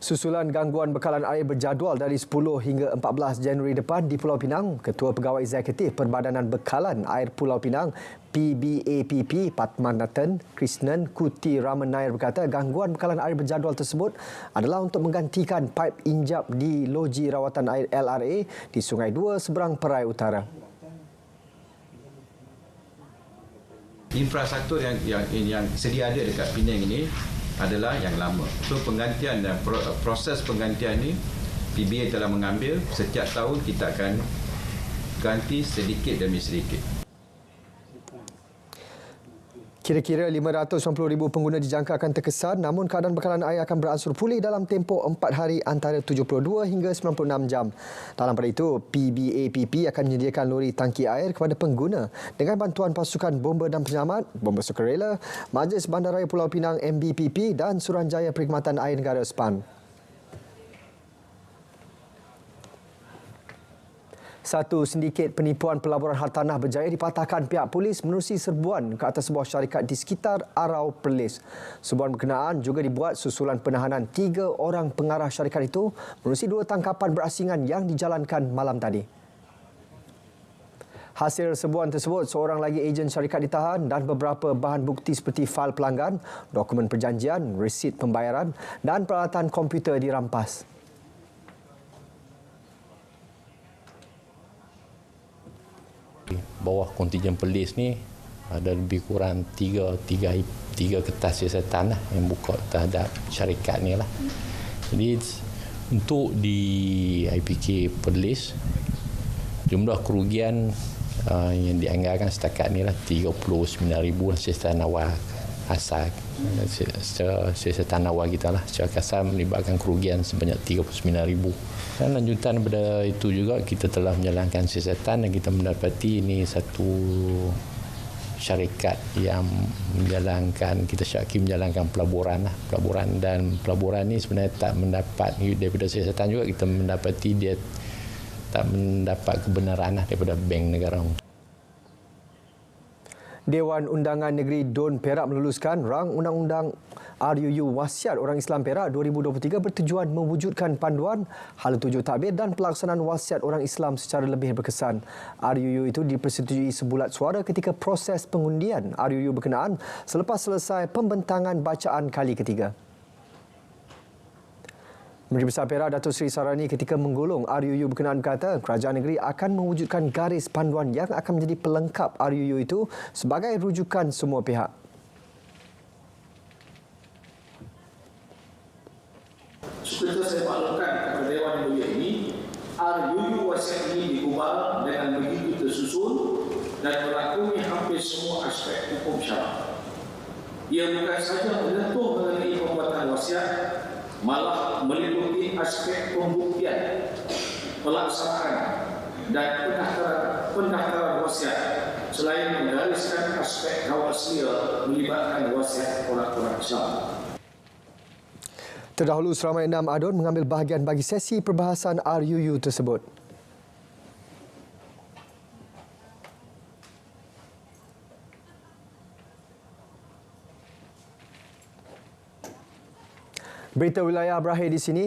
Susulan gangguan bekalan air berjadual dari 10 hingga 14 Januari depan di Pulau Pinang, Ketua Pegawai Eksekutif Perbadanan Bekalan Air Pulau Pinang PBAPP Padmanathan Krishnan Kuti Raman Nair berkata gangguan bekalan air berjadual tersebut adalah untuk menggantikan paip injap di loji rawatan air LRA di Sungai Dua seberang Perai Utara. Infrastruktur yang sedia ada dekat Penang ini adalah yang lama. So penggantian dan proses penggantian ini PBA telah mengambil, setiap tahun kita akan ganti sedikit demi sedikit. Kira-kira 590,000 pengguna dijangka akan terkesan, namun keadaan bekalan air akan beransur pulih dalam tempoh 4 hari antara 72 hingga 96 jam. Dalam pada itu, PBAPP akan menyediakan lori tangki air kepada pengguna dengan bantuan pasukan bomba dan penyelamat, bomba sukarela, Majlis Bandaraya Pulau Pinang MBPP dan Suruhanjaya Perkhidmatan Air Negara SPAN. Satu sindiket penipuan pelaburan hartanah berjaya dipatahkan pihak polis menerusi serbuan ke atas sebuah syarikat di sekitar Arau Perlis. Serbuan berkenaan juga dibuat susulan penahanan 3 orang pengarah syarikat itu menerusi 2 tangkapan berasingan yang dijalankan malam tadi. Hasil serbuan tersebut, seorang lagi ejen syarikat ditahan dan beberapa bahan bukti seperti fail pelanggan, dokumen perjanjian, resit pembayaran dan peralatan komputer dirampas. Bawah kontingen polis ni ada lebih kurang tiga kertas siasatan lah yang buka terhadap syarikat ni lah. Jadi untuk di IPK polis jumlah kerugian yang dianggarkan setakat ni lah 39,000 siasatan awal asal siasatan awal kita lah secara kasar melibatkan kerugian sebanyak 39,000. Dan lanjutan daripada itu juga kita telah menjalankan siasatan dan kita mendapati ini satu syarikat yang menjalankan, kita syaki menjalankan pelaburan dan pelaburan ini sebenarnya tak mendapat daripada siasatan juga kita mendapati dia tak mendapat kebenaran daripada Bank Negara. Dewan Undangan Negeri Don Perak meluluskan rang undang-undang RUU Wasiat Orang Islam Perak 2023 bertujuan mewujudkan panduan, hala tuju takbir dan pelaksanaan wasiat orang Islam secara lebih berkesan. RUU itu dipersetujui sebulat suara ketika proses pengundian RUU berkenaan selepas selesai pembentangan bacaan kali ketiga. Menteri Besar Perak Datuk Seri Sarani ketika menggulung RUU berkenaan berkata kerajaan negeri akan mewujudkan garis panduan yang akan menjadi pelengkap RUU itu sebagai rujukan semua pihak. Seperti saya maklumkan kepada Dewan yang mulia ini, RUU wasiat ini diubah dengan begitu tersusun dan melakoni hampir semua aspek hukum syarak. Ia bukan sahaja menyentuh mengenai pembuatan wasiat, malah meliputi aspek pembuktian, pelaksanaan dan pendaftaran wasiat selain menggariskan aspek kawal selia melibatkan wasiat orang-orang Islam. Terdahulu seramai 6 adun mengambil bahagian bagi sesi perbahasan RUU tersebut. Berita wilayah berakhir di sini.